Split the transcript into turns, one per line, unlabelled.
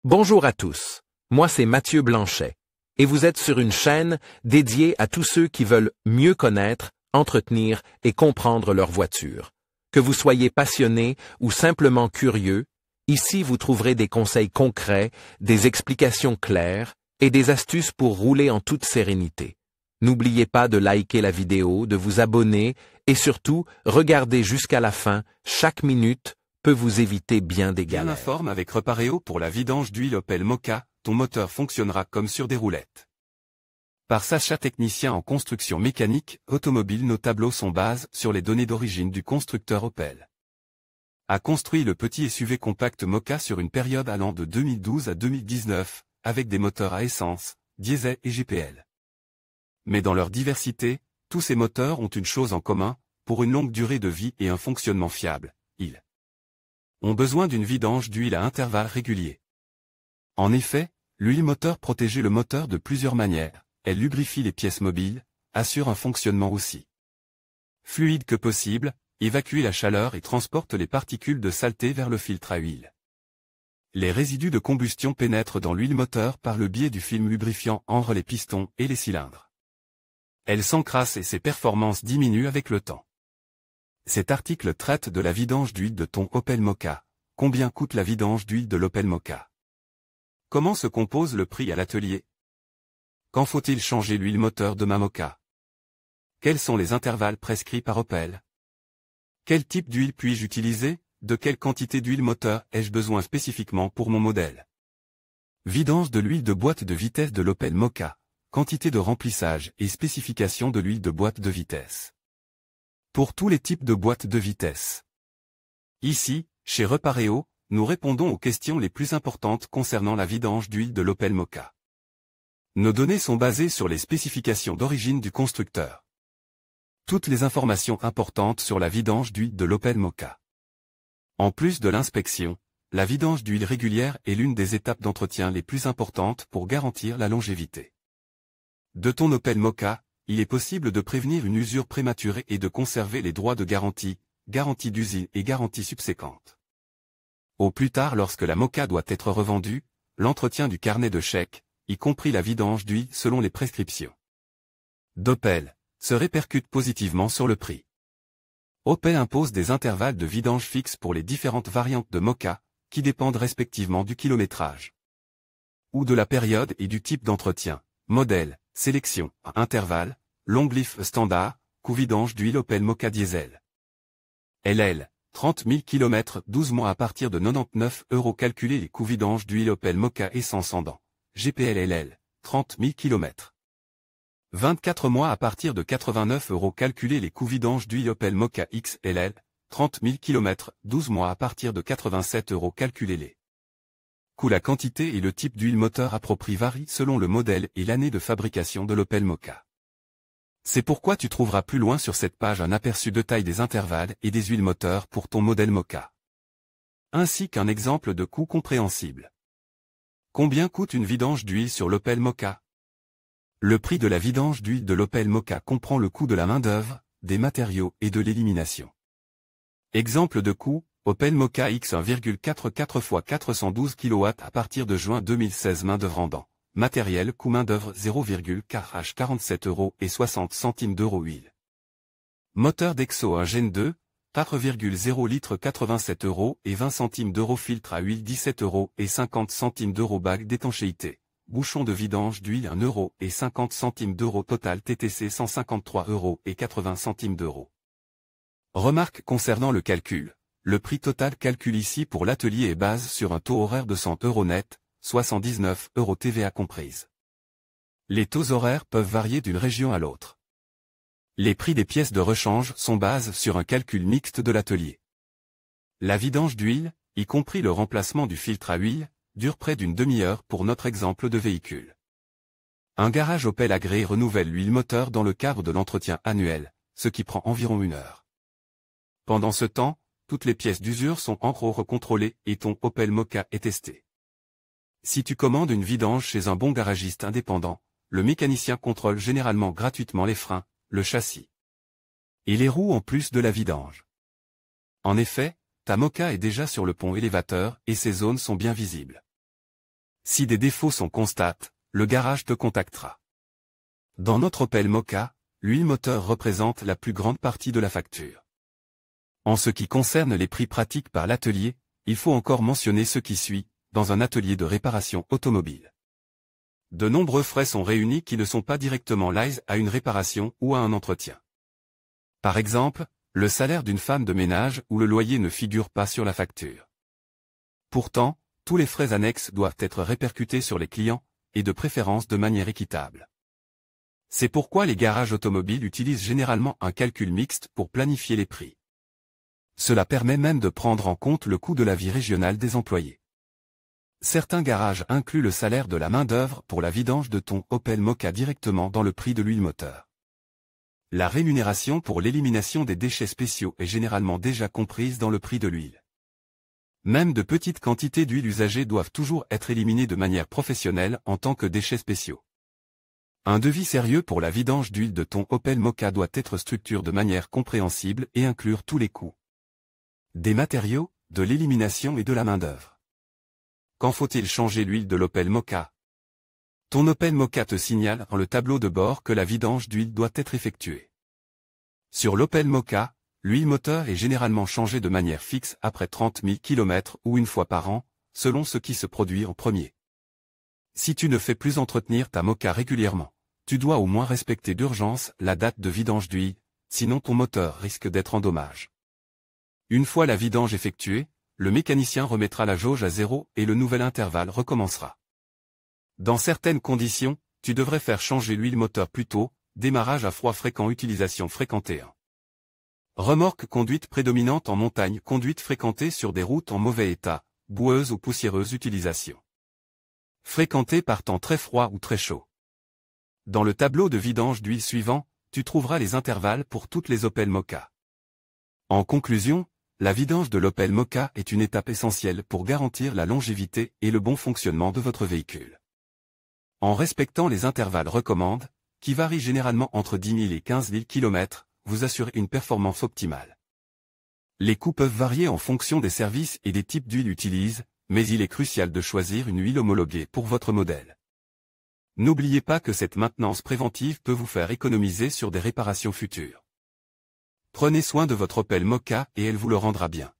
Bonjour à tous, moi c'est Mathieu Blanchet, et vous êtes sur une chaîne dédiée à tous ceux qui veulent mieux connaître, entretenir et comprendre leur voiture. Que vous soyez passionné ou simplement curieux, ici vous trouverez des conseils concrets, des explications claires et des astuces pour rouler en toute sérénité. N'oubliez pas de liker la vidéo, de vous abonner et surtout, regardez jusqu'à la fin, chaque minute peut vous éviter bien des galères.
Bien informe avec Repareo pour la vidange d'huile Opel Mokka, ton moteur fonctionnera comme sur des roulettes. Par Sacha, technicien en construction mécanique automobile, nos tableaux sont basés sur les données d'origine du constructeur Opel. A construit le petit SUV compact Mokka sur une période allant de 2012 à 2019, avec des moteurs à essence, diesel et GPL. Mais dans leur diversité, tous ces moteurs ont une chose en commun, pour une longue durée de vie et un fonctionnement fiable, ils ont besoin d'une vidange d'huile à intervalles réguliers. En effet, l'huile moteur protège le moteur de plusieurs manières, elle lubrifie les pièces mobiles, assure un fonctionnement aussi fluide que possible, évacue la chaleur et transporte les particules de saleté vers le filtre à huile. Les résidus de combustion pénètrent dans l'huile moteur par le biais du film lubrifiant entre les pistons et les cylindres. Elle s'encrasse et ses performances diminuent avec le temps. Cet article traite de la vidange d'huile de ton Opel Mokka. Combien coûte la vidange d'huile de l'Opel Mokka? Comment se compose le prix à l'atelier? Quand faut-il changer l'huile moteur de ma Mokka? Quels sont les intervalles prescrits par Opel? Quel type d'huile puis-je utiliser? De quelle quantité d'huile moteur ai-je besoin spécifiquement pour mon modèle? Vidange de l'huile de boîte de vitesse de l'Opel Mokka. Quantité de remplissage et spécification de l'huile de boîte de vitesse. Pour tous les types de boîtes de vitesse. Ici, chez Repareo, nous répondons aux questions les plus importantes concernant la vidange d'huile de l'Opel Mokka. Nos données sont basées sur les spécifications d'origine du constructeur. Toutes les informations importantes sur la vidange d'huile de l'Opel Mokka. En plus de l'inspection, la vidange d'huile régulière est l'une des étapes d'entretien les plus importantes pour garantir la longévité de ton Opel Mokka. Il est possible de prévenir une usure prématurée et de conserver les droits de garantie, garantie d'usine et garantie subséquente. Au plus tard, lorsque la Mokka doit être revendue, l'entretien du carnet de chèques, y compris la vidange d'huile selon les prescriptions d'Opel, se répercute positivement sur le prix. Opel impose des intervalles de vidange fixes pour les différentes variantes de Mokka, qui dépendent respectivement du kilométrage ou de la période et du type d'entretien, modèle, sélection, intervalle, long life standard, coût vidange d'huile Opel Mokka diesel. LL, 30 000 km 12 mois à partir de 99 €. Calculer les coûts vidange d'huile Opel Mokka essence en dents. GPL LL, 30 000 km 24 mois à partir de 89 €. Calculer les coûts vidange d'huile Opel Mokka XLL, 30 000 km 12 mois à partir de 87 €. Calculer les coûts. La quantité et le type d'huile moteur appropriée varient selon le modèle et l'année de fabrication de l'Opel Mokka. C'est pourquoi tu trouveras plus loin sur cette page un aperçu de taille des intervalles et des huiles moteurs pour ton modèle Mokka, ainsi qu'un exemple de coût compréhensible. Combien coûte une vidange d'huile sur l'Opel Mokka? Le prix de la vidange d'huile de l'Opel Mokka comprend le coût de la main-d'œuvre, des matériaux et de l'élimination. Exemple de coût, Opel Mokka X 1,44 x 412 kW à partir de juin 2016. Main-d'œuvre en dents. Matériel coût main-d'œuvre 0,4 H 47 € et 60 centimes d'euros. Huile moteur Dexo 1 Gen 2, 4,0 litres 87 € et 20 centimes d'euros. Filtre à huile 17 € et 50 centimes d'euros. Bague d'étanchéité. Bouchon de vidange d'huile 1 € et 50 centimes d'euros. Total TTC 153 € et 80 centimes d'euros. Remarque concernant le calcul. Le prix total calculé ici pour l'atelier est basé sur un taux horaire de 100 € net, soit 119 € TVA comprise. Les taux horaires peuvent varier d'une région à l'autre. Les prix des pièces de rechange sont basés sur un calcul mixte de l'atelier. La vidange d'huile, y compris le remplacement du filtre à huile, dure près d'une demi-heure pour notre exemple de véhicule. Un garage Opel agréé renouvelle l'huile moteur dans le cadre de l'entretien annuel, ce qui prend environ 1 heure. Pendant ce temps, toutes les pièces d'usure sont en gros recontrôlées et ton Opel Mokka est testé. Si tu commandes une vidange chez un bon garagiste indépendant, le mécanicien contrôle généralement gratuitement les freins, le châssis et les roues en plus de la vidange. En effet, ta Mokka est déjà sur le pont élévateur et ses zones sont bien visibles. Si des défauts sont constatés, le garage te contactera. Dans notre Opel Mokka, l'huile moteur représente la plus grande partie de la facture. En ce qui concerne les prix pratiques par l'atelier, il faut encore mentionner ce qui suit, dans un atelier de réparation automobile. De nombreux frais sont réunis qui ne sont pas directement liés à une réparation ou à un entretien. Par exemple, le salaire d'une femme de ménage ou le loyer ne figure pas sur la facture. Pourtant, tous les frais annexes doivent être répercutés sur les clients, et de préférence de manière équitable. C'est pourquoi les garages automobiles utilisent généralement un calcul mixte pour planifier les prix. Cela permet même de prendre en compte le coût de la vie régionale des employés. Certains garages incluent le salaire de la main-d'œuvre pour la vidange de ton Opel Mokka directement dans le prix de l'huile moteur. La rémunération pour l'élimination des déchets spéciaux est généralement déjà comprise dans le prix de l'huile. Même de petites quantités d'huile usagée doivent toujours être éliminées de manière professionnelle en tant que déchets spéciaux. Un devis sérieux pour la vidange d'huile de ton Opel Mokka doit être structuré de manière compréhensible et inclure tous les coûts. Des matériaux, de l'élimination et de la main-d'œuvre. Quand faut-il changer l'huile de l'Opel Mokka? Ton Opel Mokka te signale dans le tableau de bord que la vidange d'huile doit être effectuée. Sur l'Opel Mokka, l'huile moteur est généralement changée de manière fixe après 30 000 km ou une fois par an, selon ce qui se produit en premier. Si tu ne fais plus entretenir ta Mokka régulièrement, tu dois au moins respecter d'urgence la date de vidange d'huile, sinon ton moteur risque d'être en dommage. Une fois la vidange effectuée, le mécanicien remettra la jauge à zéro et le nouvel intervalle recommencera. Dans certaines conditions, tu devrais faire changer l'huile moteur plus tôt, démarrage à froid fréquent, utilisation fréquentée 1. Remorque conduite prédominante en montagne, conduite fréquentée sur des routes en mauvais état, boueuse ou poussiéreuse, utilisation fréquentée par temps très froid ou très chaud. Dans le tableau de vidange d'huile suivant, tu trouveras les intervalles pour toutes les Opel Mokka. En conclusion, la vidange de l'Opel Mokka est une étape essentielle pour garantir la longévité et le bon fonctionnement de votre véhicule. En respectant les intervalles recommandés, qui varient généralement entre 10 000 et 15 000 km, vous assurez une performance optimale. Les coûts peuvent varier en fonction des services et des types d'huile utilisés, mais il est crucial de choisir une huile homologuée pour votre modèle. N'oubliez pas que cette maintenance préventive peut vous faire économiser sur des réparations futures. Prenez soin de votre Opel Mokka et elle vous le rendra bien.